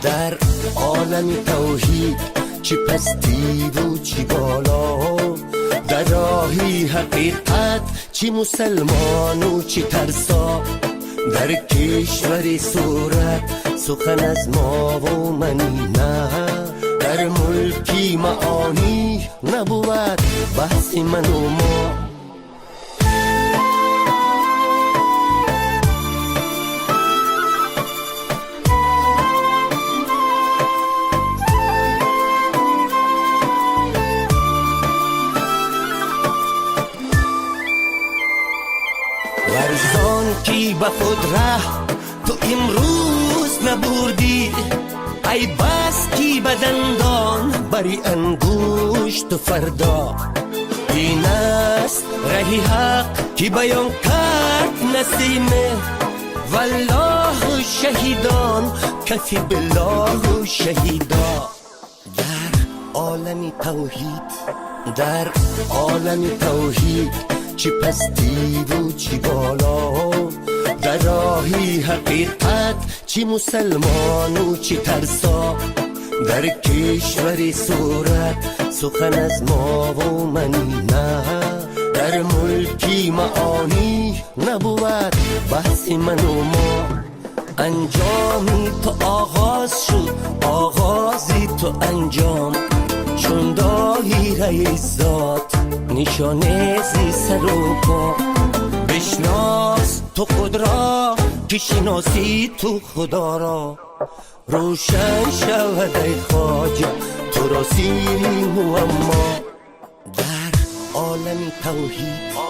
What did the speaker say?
در عالم توحید چی پستی و چی بالا، در راهی حقیقت چی مسلمان و چی ترسا، در کشور صورت سخن از ما و منی نه، در ملکی معانی نبود بحث من و ما. ورزان کی به خود ره تو امروز نبردی، ای بس کی به دندان بری انگوشت و فردا، این است رهی حق کی بیان کرد نسیمه، والله و شهیدان کفی بالله و شهیدا. در عالم توحید، در عالم توحید چی پستی و چی بالا، در راهی حقیقت چی مسلمان و چی ترسا، در کشور صورت سخن از ما و منی نه، در ملکی معانی نبود بحث من و ما. انجامی تو آغاز شد، آغازی تو انجام، چون دایره ذات نشانه زی سر و پا، بشناس تو خود را که شناسی تو خدا را، روشن شود ای خواجه تو را سیری معما. در عالم توحید